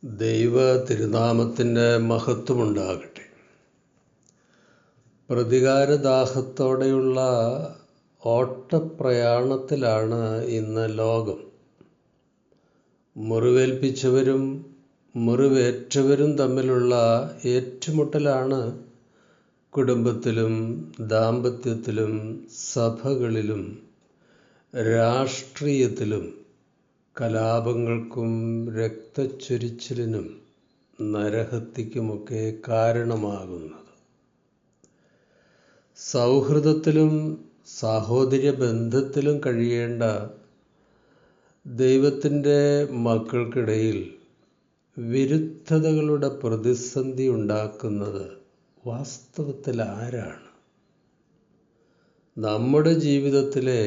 ദൈവ തിരുനാമത്തിൻ്റെ മഹത്വമുണ്ടാകട്ടെ. പ്രതികാരദാഹത്തോടെയുള്ള ഓട്ടപ്രയാണത്തിലാണ് ഇന്ന് ലോകം. മുറിവേൽപ്പിച്ചവരും മുറിവേറ്റവരും തമ്മിലുള്ള ഏറ്റുമുട്ടലാണ് കുടുംബത്തിലും ദാമ്പത്യത്തിലും സഭകളിലും രാഷ്ട്രീയത്തിലും കലാപങ്ങൾക്കും രക്തച്ചൊരിച്ചിലിനും നരഹത്യക്കുമൊക്കെ കാരണമാകുന്നത്. സൗഹൃദത്തിലും സാഹോദര്യ ബന്ധത്തിലും കഴിയേണ്ട ദൈവത്തിൻ്റെ മക്കൾക്കിടയിൽ വിരുദ്ധതകളുടെ പ്രതിസന്ധി ഉണ്ടാക്കുന്നത് വാസ്തവത്തിൽ ആരാണ്? നമ്മുടെ ജീവിതത്തിലെ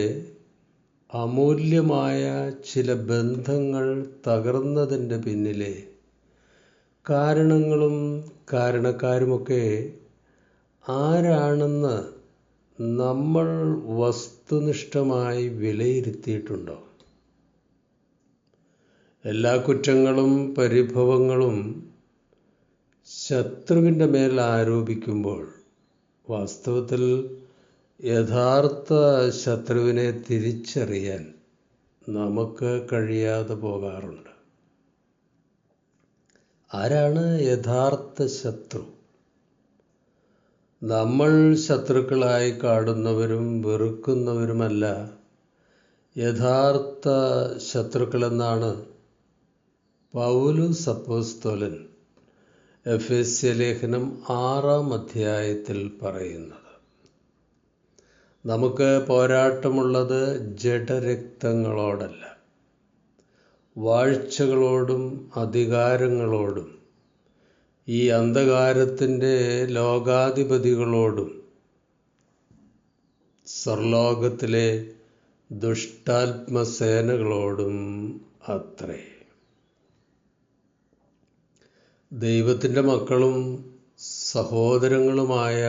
അമൂല്യമായ ചില ബന്ധങ്ങൾ തകർന്നതിൻ്റെ പിന്നിലെ കാരണങ്ങളും കാരണക്കാരുമൊക്കെ ആരാണെന്ന് നമ്മൾ വസ്തുനിഷ്ഠമായി വിലയിരുത്തിയിട്ടുണ്ടോ? എല്ലാ കുറ്റങ്ങളും പരിഭവങ്ങളും ശത്രുവിൻ്റെ മേൽ ആരോപിക്കുമ്പോൾ വാസ്തവത്തിൽ യഥാർത്ഥ ശത്രുവിനെ തിരിച്ചറിയാൻ നമുക്ക് കഴിയാതെ പോകാറുണ്ട്. ആരാണ് യഥാർത്ഥ ശത്രു? നമ്മൾ ശത്രുക്കളായി കാണുന്നവരും വെറുക്കുന്നവരുമല്ല യഥാർത്ഥ ശത്രുക്കളെന്നാണ് പൗലോസ് അപ്പോസ്തലൻ എഫേസ്യ ലേഖനം 6-ാം അധ്യായത്തിൽ പറയുന്നത്. നമുക്ക് പോരാട്ടമുള്ളത് ജഡരക്തങ്ങളോടല്ല, വാഴ്ചകളോടും അധികാരങ്ങളോടും ഈ അന്ധകാരത്തിൻ്റെ ലോകാധിപതികളോടും സർലോകത്തിലെ ദുഷ്ടാത്മസേനകളോടും അത്രേ. ദൈവത്തിൻ്റെ മക്കളും സഹോദരങ്ങളുമായ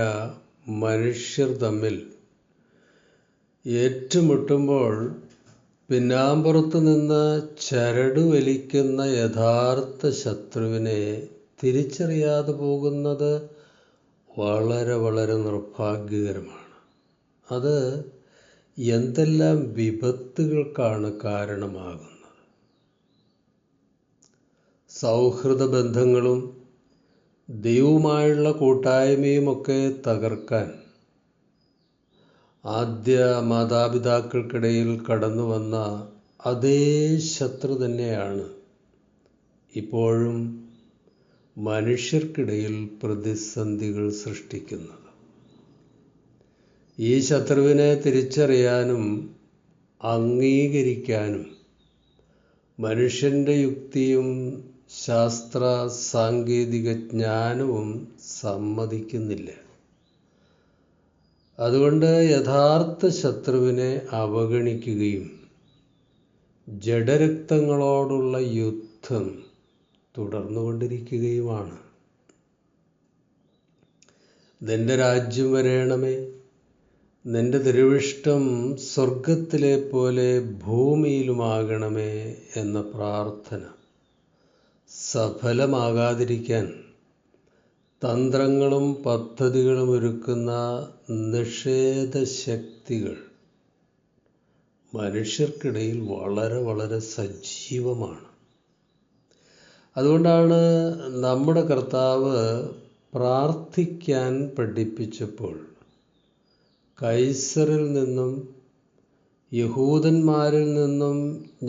മനുഷ്യർ തമ്മിൽ ഏറ്റുമുട്ടുമ്പോൾ പിന്നാമ്പുറത്ത് നിന്ന് ചരട് വലിക്കുന്ന യഥാർത്ഥ ശത്രുവിനെ തിരിച്ചറിയാതെ പോകുന്നത് വളരെ വളരെ നിർഭാഗ്യകരമാണ്. അത് എന്തെല്ലാം വിപത്തുകൾക്കാണ് കാരണമാകുന്നത്. സൗഹൃദ ബന്ധങ്ങളും ദൈവവുമായുള്ള കൂട്ടായ്മയുമൊക്കെ തകർക്കാൻ ആദ്യ മാതാപിതാക്കൾക്കിടയിൽ കടന്നു വന്ന അതേ ശത്രു തന്നെയാണ് ഇപ്പോഴും മനുഷ്യർക്കിടയിൽ പ്രതിസന്ധികൾ സൃഷ്ടിക്കുന്നത്. ഈ ശത്രുവിനെ തിരിച്ചറിയാനും അംഗീകരിക്കാനും മനുഷ്യൻ്റെ യുക്തിയും ശാസ്ത്ര സാങ്കേതിക ജ്ഞാനവും സമ്മതിക്കുന്നില്ല. അതുകൊണ്ട് യഥാർത്ഥ ശത്രുവിനെ അവഗണിക്കുകയും ജഡരക്തങ്ങളോടുള്ള യുദ്ധം തുടർന്നുകൊണ്ടിരിക്കുകയുമാണ്. നിന്റെ രാജ്യം വരേണമേ, നിന്റെ തിരുവിഷ്ടം സ്വർഗത്തിലെ പോലെ ഭൂമിയിലുമാകണമേ എന്ന പ്രാർത്ഥന സഫലമാകാതിരിക്കാൻ തന്ത്രങ്ങളും പദ്ധതികളും ഒരുക്കുന്ന നിഷേധശക്തികൾ മനുഷ്യർക്കിടയിൽ വളരെ വളരെ സജീവമാണ്. അതുകൊണ്ടാണ് നമ്മുടെ കർത്താവ് പ്രാർത്ഥിക്കാൻ പഠിപ്പിച്ചപ്പോൾ കൈസറിൽ നിന്നും യഹൂദന്മാരിൽ നിന്നും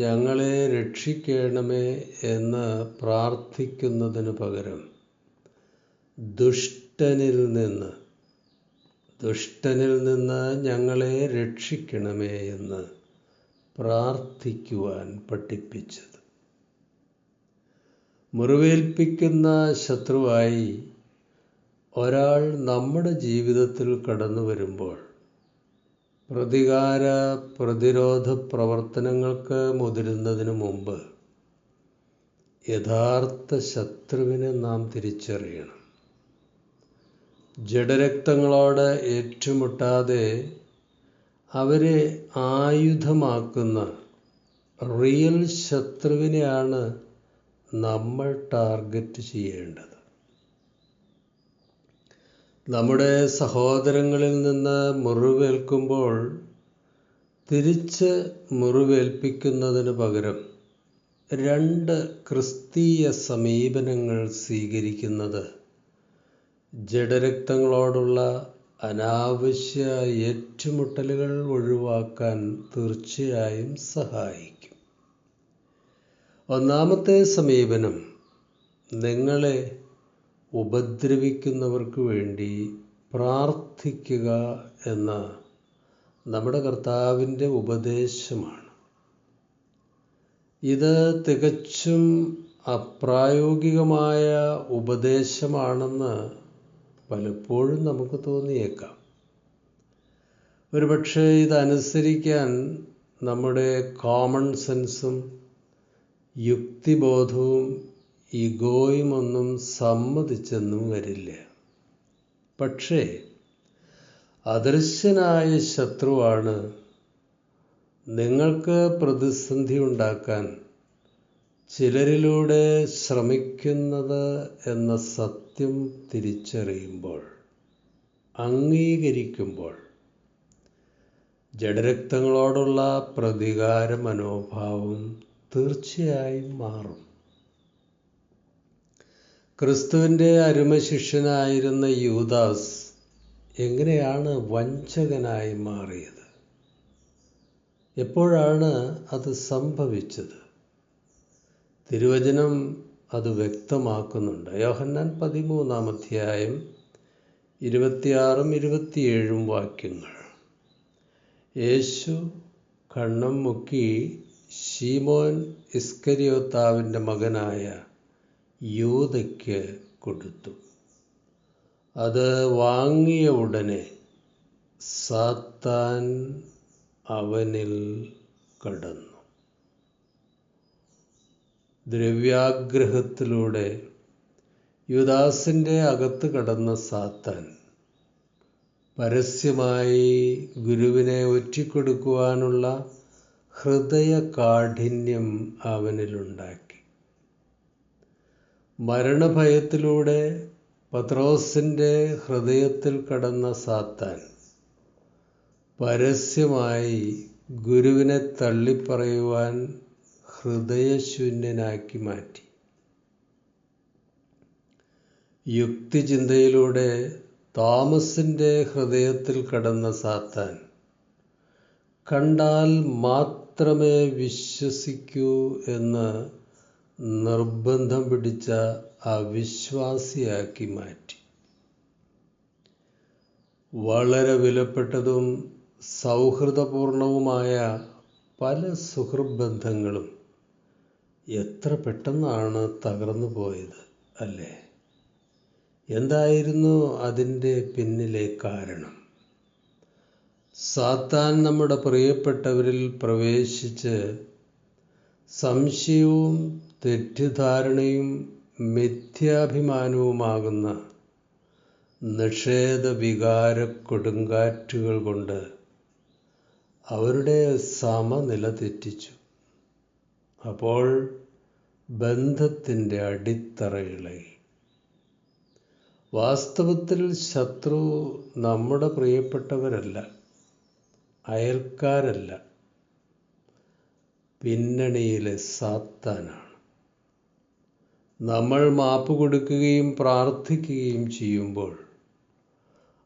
ഞങ്ങളെ രക്ഷിക്കണമേ എന്ന് പ്രാർത്ഥിക്കുന്നതിന് പകരം ദുഷ്ടനിൽ നിന്ന് ഞങ്ങളെ രക്ഷിക്കണമേ എന്ന് പ്രാർത്ഥിക്കുവാൻ പഠിപ്പിച്ചത്. മുറിവേൽപ്പിക്കുന്ന ശത്രുവായി ഒരാൾ നമ്മുടെ ജീവിതത്തിൽ കടന്നു വരുമ്പോൾ പ്രതിരോധ പ്രവർത്തനങ്ങൾക്ക് മുതിരുന്നതിന് മുമ്പ് യഥാർത്ഥ ശത്രുവിനെ നാം തിരിച്ചറിയണം. ജഡരക്തങ്ങളോട് ഏറ്റുമുട്ടാതെ അവരെ ആയുധമാക്കുന്ന റിയൽ ശത്രുവിനെയാണ് നമ്മൾ ടാർഗറ്റ് ചെയ്യേണ്ടത്. നമ്മുടെ സഹോദരങ്ങളിൽ നിന്ന് മുറിവേൽക്കുമ്പോൾ തിരിച്ച് മുറിവേൽപ്പിക്കുന്നതിന് പകരം 2 ക്രിസ്തീയ സമീപനങ്ങൾ സ്വീകരിക്കുന്നത് ജഡരക്തങ്ങളോടുള്ള അനാവശ്യ ഏറ്റുമുട്ടലുകൾ ഒഴിവാക്കാൻ തീർച്ചയായും സഹായിക്കും. ഒന്നാമത്തെ സമീപനം, നിങ്ങളെ ഉപദ്രവിക്കുന്നവർക്ക് വേണ്ടി പ്രാർത്ഥിക്കുക എന്ന നമ്മുടെ കർത്താവിൻ്റെ ഉപദേശമാണ്. ഇത് തികച്ചും അപ്രായോഗികമായ ഉപദേശമാണെന്ന് പലപ്പോഴും നമുക്ക് തോന്നിയേക്കാം. ഒരുപക്ഷെ ഇതനുസരിക്കാൻ നമ്മുടെ കോമൺ സെൻസും യുക്തിബോധവും ഈഗോയുമൊന്നും സമ്മതിച്ചെന്നും വരില്ല. പക്ഷേ അദൃശ്യനായ ശത്രുവാണ് നിങ്ങൾക്ക് പ്രതിസന്ധി ഉണ്ടാക്കാൻ ചിലരിലൂടെ ശ്രമിക്കുന്നത് എന്ന സത്യം തിരിച്ചറിയുമ്പോൾ, അംഗീകരിക്കുമ്പോൾ ജഡരക്തങ്ങളോടുള്ള പ്രതികാര മനോഭാവം തീർച്ചയായും മാറും. ക്രിസ്തുവിൻ്റെ അരുമശിഷ്യനായിരുന്ന യൂദാസ് എങ്ങനെയാണ് വഞ്ചകനായി മാറിയത്? എപ്പോഴാണ് അത് സംഭവിച്ചത്? തിരുവചനം അത് വ്യക്തമാക്കുന്നുണ്ട്. യോഹന്നാൻ 13-ാം അധ്യായം 26-27 വാക്യങ്ങൾ. യേശു കണ്ണം മുക്കി ശീമോൻ ഇസ്കരിയോത്താവിൻ്റെ മകനായ യൂദയ്ക്ക് കൊടുത്തു. അത് വാങ്ങിയ ഉടനെ സാത്താൻ അവനിൽ കടന്നു. ദ്രവ്യാഗ്രഹത്തിലൂടെ യൂദാസിൻ്റെ അകത്ത് കടന്ന സാത്താൻ പരസ്യമായി ഗുരുവിനെ ഒറ്റിക്കൊടുക്കുവാനുള്ള ഹൃദയകാഠിന്യം അവനിലുണ്ടാക്കി. മരണഭയത്തിലൂടെ പത്രോസിൻ്റെ ഹൃദയത്തിൽ കടന്ന സാത്താൻ പരസ്യമായി ഗുരുവിനെ തള്ളിപ്പറയുവാൻ ഹൃദയശൂന്യനാക്കി മാറ്റി. യുക്തിചിന്തയിലൂടെ തോമസിൻ്റെ ഹൃദയത്തിൽ കടന്ന സാത്താൻ കണ്ടാൽ മാത്രമേ വിശ്വസിക്കൂ എന്ന് നിർബന്ധം പിടിച്ച അവിശ്വാസിയാക്കി മാറ്റി. വളരെ വിലപ്പെട്ടതും സൗഹൃദപൂർണവുമായ പല സുഹൃബന്ധങ്ങളും എത്ര പെട്ടെന്നാണ് തകർന്നു പോയത് അല്ലേ? എന്തായിരുന്നു അതിൻ്റെ പിന്നിലെ കാരണം? സാത്താൻ നമ്മുടെ പ്രിയപ്പെട്ടവരിൽ പ്രവേശിച്ച് സംശയവും തെറ്റിദ്ധാരണയും മിഥ്യാഭിമാനവുമാകുന്ന നിഷേധ വികാര കൊടുങ്കാറ്റുകൾ കൊണ്ട് അവരുടെ സമനില തെറ്റിച്ചു. അപ്പോൾ ബന്ധത്തിൻ്റെ അടിത്തറ ഇളകി. വാസ്തവത്തിൽ ശത്രു നമ്മുടെ പ്രിയപ്പെട്ടവരല്ല, അയൽക്കാരല്ല, പിന്നണിയിലെ സാത്താനാണ്. നമ്മൾ മാപ്പ് കൊടുക്കുകയും പ്രാർത്ഥിക്കുകയും ചെയ്യുമ്പോൾ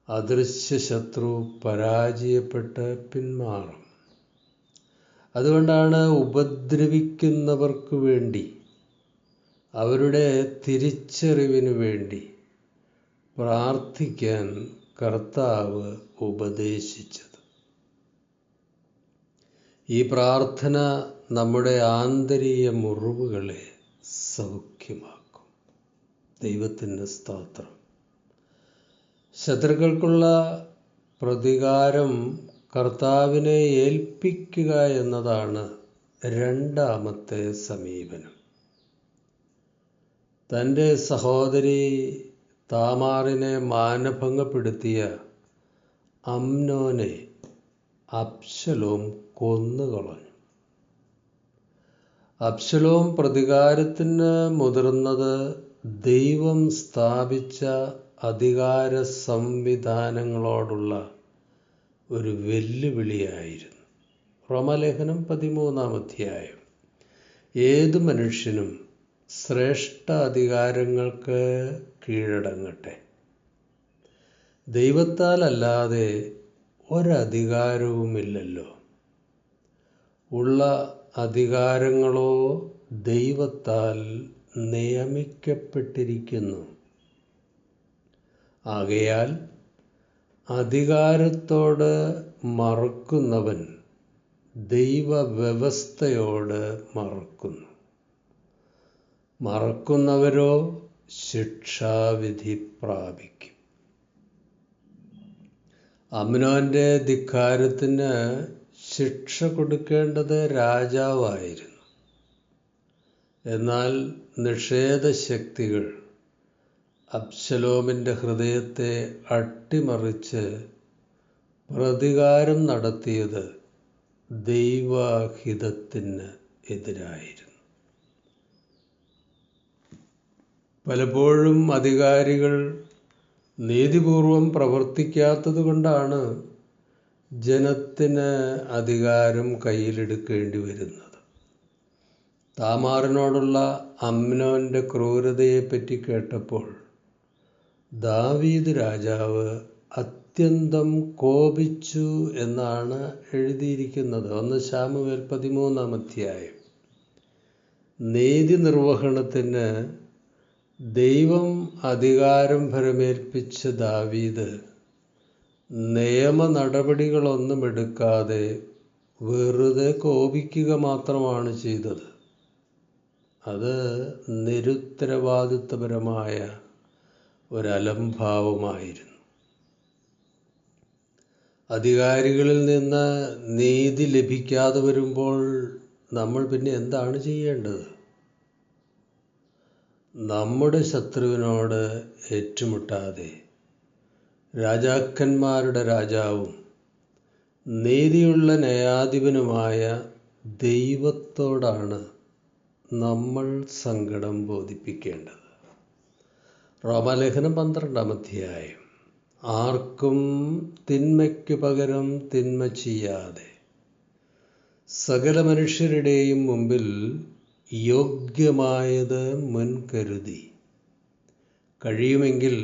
അദൃശ്യ ശത്രു പരാജയപ്പെട്ട് പിന്മാറും. അതുകൊണ്ടാണ് ഉപദ്രവിക്കുന്നവർക്ക് വേണ്ടി, അവരുടെ തിരിച്ചറിവിനു വേണ്ടി പ്രാർത്ഥിക്കാൻ കർത്താവ് ഉപദേശിച്ചത്. ഈ പ്രാർത്ഥന നമ്മുടെ ആന്തരിക മുറിവുകളെ സൗഖ്യമാക്കും. ദൈവത്തിൻ്റെ സ്തോത്രം. ശത്രുക്കൾക്കുള്ള പ്രതികാരം കർത്താവിനെ ഏൽപ്പിക്കുക എന്നതാണ് രണ്ടാമത്തെ സമീപനം. തൻ്റെ സഹോദരി താമാറിനെ മാനഭംഗപ്പെടുത്തിയ അമ്നോനെ അബ്ശലോം കൊന്നുകളഞ്ഞു. അബ്ശലോം പ്രതികാരത്തിന് മുതിർന്നത് ദൈവം സ്ഥാപിച്ച അധികാര സംവിധാനങ്ങളോടുള്ള ഒരു വെല്ലുവിളിയായിരുന്നു. റോമാലേഖനം 13-ാം. ഏതു മനുഷ്യനും ശ്രേഷ്ഠ അധികാരങ്ങൾക്ക് കീഴടങ്ങട്ടെ. ദൈവത്താൽ അല്ലാതെ ഒരധികാരവുമില്ലല്ലോ. ഉള്ള അധികാരങ്ങളോ ദൈവത്താൽ നിയമിക്കപ്പെട്ടിരിക്കുന്നു. ആകയാൽ അധികാരത്തോട് മറുക്കുന്നവൻ ദൈവവ്യവസ്ഥയോട് മറുക്കുന്നു. മറക്കുന്നവരോ ശിക്ഷാവിധി പ്രാപിക്കും. അമ്നോന്റെ ധിക്കാരത്തിന് ശിക്ഷ കൊടുക്കേണ്ടത് രാജാവായിരുന്നു. എന്നാൽ നിഷേധശക്തികൾ അബ്ശലോമിൻ്റെ ഹൃദയത്തെ അട്ടിമറിച്ച് പ്രതികാരം നടത്തിയത് ദൈവഹിതത്തിന് എതിരായിരുന്നു. പലപ്പോഴും അധികാരികൾ നീതിപൂർവം പ്രവർത്തിക്കാത്തത് കൊണ്ടാണ് ജനത്തിന് അധികാരം കയ്യിലെടുക്കേണ്ടി വരുന്നത്. താമാറിനോടുള്ള അമ്നോന്റെ ക്രൂരതയെപ്പറ്റി കേട്ടപ്പോൾ ദാവീദ് രാജാവ് അത്യന്തം കോപിച്ചു എന്നാണ് എഴുതിയിരിക്കുന്നത്. 1 ശമൂവേൽ 13-ാം. നീതി നിർവഹണത്തിന് ദൈവം അധികാരം ഭരമേൽപ്പിച്ച ദാവീദ് നിയമ നടപടികളൊന്നും എടുക്കാതെ വെറുതെ കോപിക്കുക മാത്രമാണ് ചെയ്തത്. അത് നിരുത്തരവാദിത്വപരമായ ഒരലംഭാവമായിരുന്നു. അധികാരികളിൽ നിന്ന് നീതി ലഭിക്കാതെ വരുമ്പോൾ നമ്മൾ പിന്നെ എന്താണ് ചെയ്യേണ്ടത്? നമ്മുടെ ശത്രുവിനോട് ഏറ്റുമുട്ടാതെ രാജാക്കന്മാരുടെ രാജാവും നീതിയുള്ള ന്യായാധിപനുമായ ദൈവത്തോടാണ് നമ്മൾ സങ്കടം ബോധിപ്പിക്കേണ്ടത്. റോമാലേഖനം 12-ാം. ആർക്കും തിന്മയ്ക്കു പകരം തിന്മ ചെയ്യാതെ സകല മനുഷ്യരുടെയും മുമ്പിൽ യോഗ്യമായത് മുൻകരുതി കഴിയുമെങ്കിൽ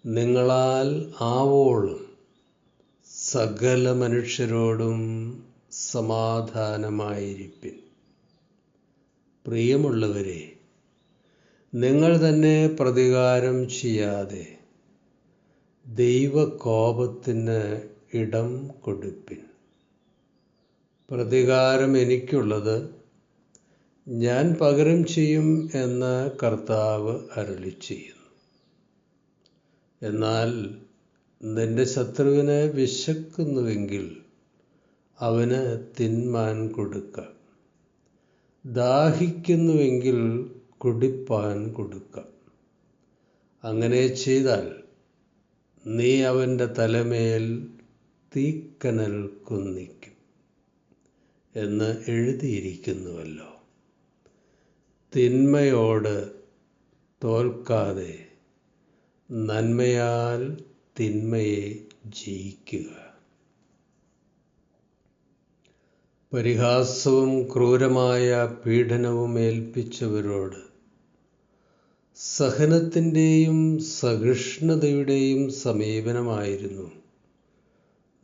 നിങ്ങളാൽ ആവോളം സകല മനുഷ്യരോടും സമാധാനമായിരിപ്പിൻ. പ്രിയമുള്ളവരെ, നിങ്ങൾ തന്നെ പ്രതികാരം ചെയ്യാതെ ദൈവകോപത്തിന് ഇടം കൊടുപ്പിൻ. പ്രതികാരം എനിക്കുള്ളത്, ഞാൻ പകരം ചെയ്യും എന്ന് കർത്താവ് അരുളിച്ചെയ്യുന്നു. എന്നാൽ നിന്റെ ശത്രുവിന് വിശക്കുന്നുവെങ്കിൽ അവന് തിന്മാൻ കൊടുക്ക. ദാഹിക്കുന്നുവെങ്കിൽ കുടിപ്പാൻ കൊടുക്ക. അങ്ങനെ ചെയ്താൽ നീ അവൻ്റെ തലമേൽ തീക്കനൽ കുന്നിക്കും എന്ന് എഴുതിയിരിക്കുന്നുവല്ലോ. തിന്മയോട് തോൽക്കാതെ നന്മയാൽ തിന്മയെ ജയിക്കുക. പരിഹാസവും ക്രൂരമായ പീഡനവും ഏൽപ്പിച്ചവരോട് സഹനത്തിൻ്റെയും സഹിഷ്ണുതയുടെയും സമീപനമായിരുന്നു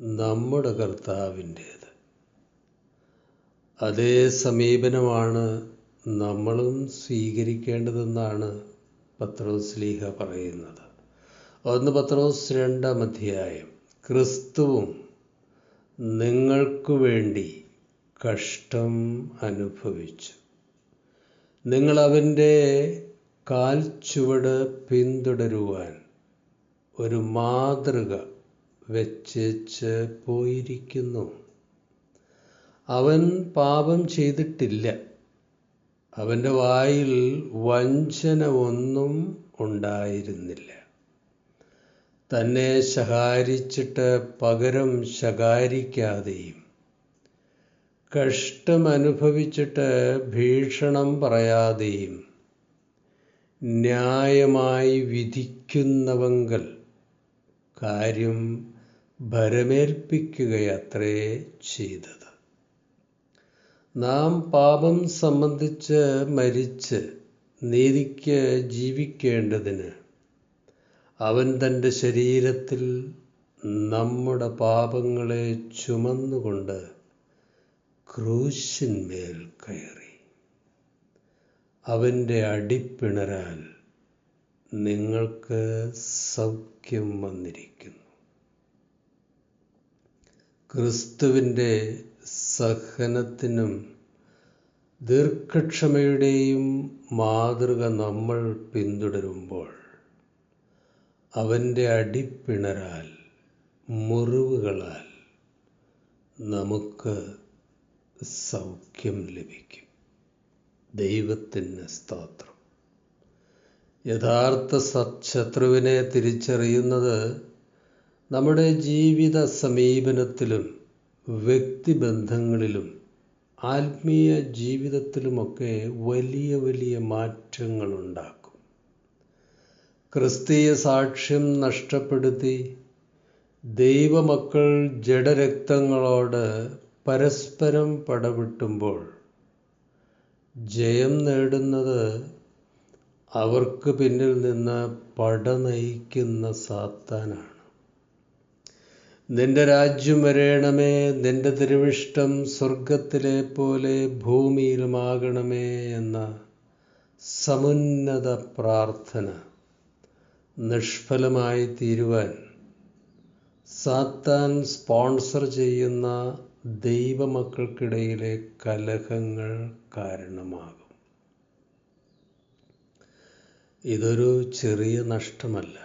നമ്മുടെ കർത്താവിൻ്റേത്. അതേ സമീപനമാണ് നമ്മളും സ്വീകരിക്കേണ്ടതെന്നാണ് പത്രോസ്ലീഹ പറയുന്നത്. 1 പത്രോസ് 2-ാം. ക്രിസ്തുവും നിങ്ങൾക്കു വേണ്ടി കഷ്ടം അനുഭവിച്ചു. നിങ്ങൾ അവൻ്റെ കാൽച്ചുവട് പിന്തുടരുവാൻ ഒരു മാതൃക വെച്ചേച്ച് പോയിരിക്കുന്നു. അവൻ പാപം ചെയ്തിട്ടില്ല. അവൻ്റെ വായിൽ വഞ്ചന ഒന്നും ഉണ്ടായിരുന്നില്ല. തന്നെ ശകാരിച്ചിട്ട് പകരം ശകാരിക്കാതെയും കഷ്ടമനുഭവിച്ചിട്ട് ഭീഷണം പറയാതെയും ന്യായമായി വിധിക്കുന്നവങ്കൽ കാര്യം ഭരമേൽപ്പിക്കുകയത്രേ ചെയ്തത്. നാം പാപം സംബന്ധിച്ച് മരിച്ച് നീതിക്ക് ജീവിക്കേണ്ടതിന് അവൻ തൻ്റെ ശരീരത്തിൽ നമ്മുടെ പാപങ്ങളെ ചുമന്നുകൊണ്ട് ക്രൂശിന്മേൽ കയറി. അവൻ്റെ അടിപ്പിണരാൽ നിങ്ങൾക്ക് സൗഖ്യം വന്നിരിക്കുന്നു. ക്രിസ്തുവിൻ്റെ സഹനത്തിനും ദീർഘക്ഷമയുടെയും മാതൃക നമ്മൾ പിന്തുടരുമ്പോൾ അവൻ്റെ അടിപ്പിണരാൽ, മുറിവുകളാൽ നമുക്ക് സൗഖ്യം ലഭിക്കും. ദൈവത്തിന് സ്തോത്രം. യഥാർത്ഥ ശത്രുവിനെ തിരിച്ചറിയുന്നത് നമ്മുടെ ജീവിത സമീപനത്തിലും വ്യക്തിബന്ധങ്ങളിലും ആത്മീയ ജീവിതത്തിലുമൊക്കെ വലിയ വലിയ മാറ്റങ്ങളുണ്ടാക്കും. ക്രിസ്തീയ സാക്ഷ്യം നഷ്ടപ്പെടുത്തി ദൈവമക്കൾ ജഡരക്തങ്ങളോട് പരസ്പരം പടവെട്ടുമ്പോൾ ജയം നേടുന്നത് അവർക്ക് പിന്നിൽ നിന്ന് പട നയിക്കുന്ന സാത്താനാണ്. നിന്റെ രാജ്യം വരേണമേ, നിന്റെ തിരുവിഷ്ടം സ്വർഗത്തിലെ പോലെ ഭൂമിയിലുമാകണമേ എന്ന സമുന്നത പ്രാർത്ഥന നിഷ്ഫലമായി തീരുവാൻ സാത്താൻ സ്പോൺസർ ചെയ്യുന്ന ദൈവമക്കൾക്കിടയിലെ കലഹങ്ങൾ കാരണമാകും. ഇതൊരു ചെറിയ നഷ്ടമല്ല.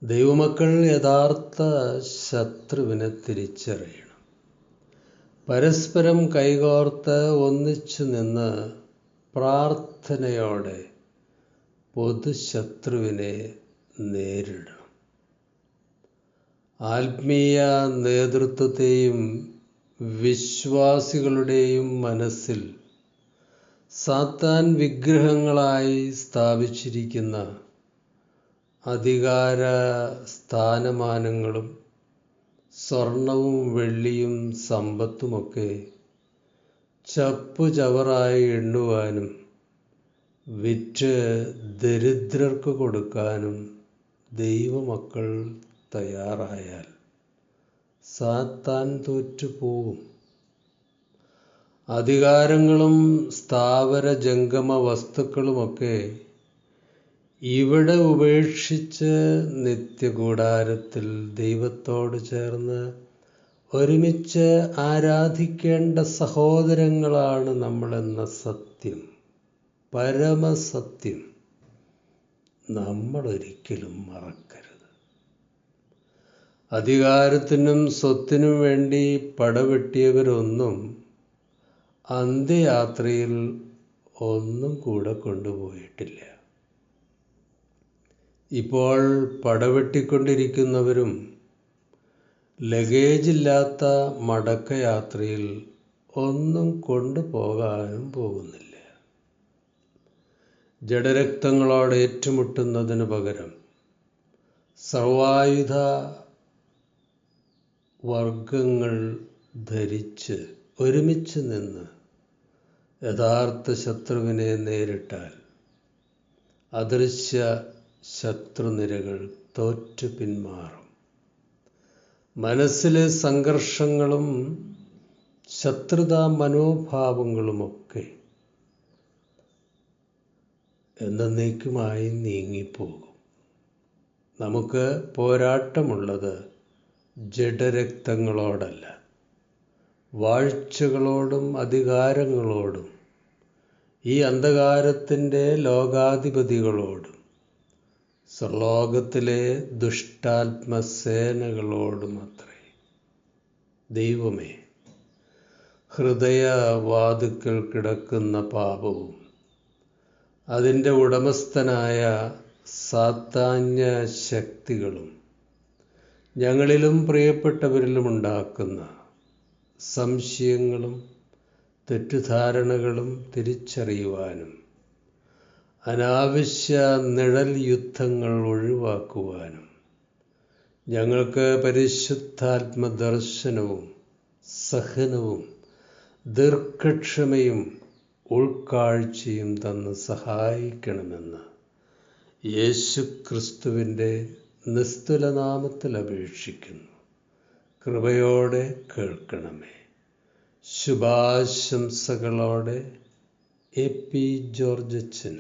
ദൈവമക്കൾ യഥാർത്ഥ ശത്രുവിനെ തിരിച്ചറിയണം. പരസ്പരം കൈകോർത്ത് ഒന്നിച്ചു നിന്ന് പ്രാർത്ഥനയോടെ പൊതുശത്രുവിനെ നേരിടണം. ആത്മീയ നേതൃത്വത്തെയും വിശ്വാസികളുടെയും മനസ്സിൽ സാത്താൻ വിഗ്രഹങ്ങളായി സ്ഥാപിച്ചിരിക്കുന്ന അധികാര സ്ഥാനമാനങ്ങളും സ്വർണവും വെള്ളിയും സമ്പത്തുമൊക്കെ ചപ്പുചവറായി എണ്ണുവാനും വിറ്റ് ദരിദ്രർക്ക് കൊടുക്കാനും ദൈവമക്കൾ തയ്യാറായാൽ സാത്താൻ തോറ്റുപോകും. അധികാരങ്ങളും സ്ഥാവര ജംഗമ വസ്തുക്കളുമൊക്കെ ഇവിടെ ഉപേക്ഷിച്ച് നിത്യകൂടാരത്തിൽ ദൈവത്തോട് ചേർന്ന് ഒരുമിച്ച് ആരാധിക്കേണ്ട സഹോദരങ്ങളാണ് നമ്മളെന്ന സത്യം, പരമസത്യം നമ്മളൊരിക്കലും മറക്കരുത്. അധികാരത്തിനും സ്വത്തിനും വേണ്ടി പടവെട്ടിയവരൊന്നും അന്ത്യയാത്രയിൽ ഒന്നും കൂടെ കൊണ്ടുപോയിട്ടില്ല. ഇപ്പോൾ പടവെട്ടിക്കൊണ്ടിരിക്കുന്നവരും ലഗേജില്ലാത്ത മടക്കയാത്രയിൽ ഒന്നും കൊണ്ടുപോകാനും പോകുന്നില്ല. ജഡരക്തങ്ങളോട് ഏറ്റുമുട്ടുന്നതിന് പകരം സർവായുധ വർഗങ്ങൾ ധരിച്ച് ഒരുമിച്ച് നിന്ന് യഥാർത്ഥ ശത്രുവിനെ നേരിട്ടാൽ അദൃശ്യ ശത്രുനിരകൾ തോറ്റു പിന്മാറും. മനസ്സിലെ സംഘർഷങ്ങളും ശത്രുതാ മനോഭാവങ്ങളുമൊക്കെ എന്നേക്കുമായി നീങ്ങിപ്പോകും. നമുക്ക് പോരാട്ടമുള്ളത് ജഡരക്തങ്ങളോടല്ല, വാഴ്ചകളോടും അധികാരങ്ങളോടും ഈ അന്ധകാരത്തിൻ്റെ ലോകാധിപതികളോടും സർലോകത്തിലെ ദുഷ്ടാത്മസേനകളോടുമത്രേ. ദൈവമേ, ഹൃദയവാതുക്കൽ കിടക്കുന്ന പാപവും അതിൻ്റെ ഉടമസ്ഥനായ സാത്താന്യ ശക്തികളും ഞങ്ങളിലും പ്രിയപ്പെട്ടവരിലും ഉണ്ടാക്കുന്ന സംശയങ്ങളും തെറ്റിദ്ധാരണകളും തിരിച്ചറിയുവാനും അനാവശ്യ നിഴൽ യുദ്ധങ്ങൾ ഒഴിവാക്കുവാനും ഞങ്ങൾക്ക് പരിശുദ്ധാത്മ ദർശനവും സഹനവും ദീർഘക്ഷമയും ഉൾക്കാഴ്ചയും തന്ന് സഹായിക്കണമെന്ന് യേശുക്രിസ്തുവിൻ്റെ നിസ്തുലനാമത്തിൽ അപേക്ഷിക്കുന്നു. കൃപയോടെ കേൾക്കണമേ. ശുഭാശംസകളോടെ എ പി ജോർജ് അച്ഛൻ.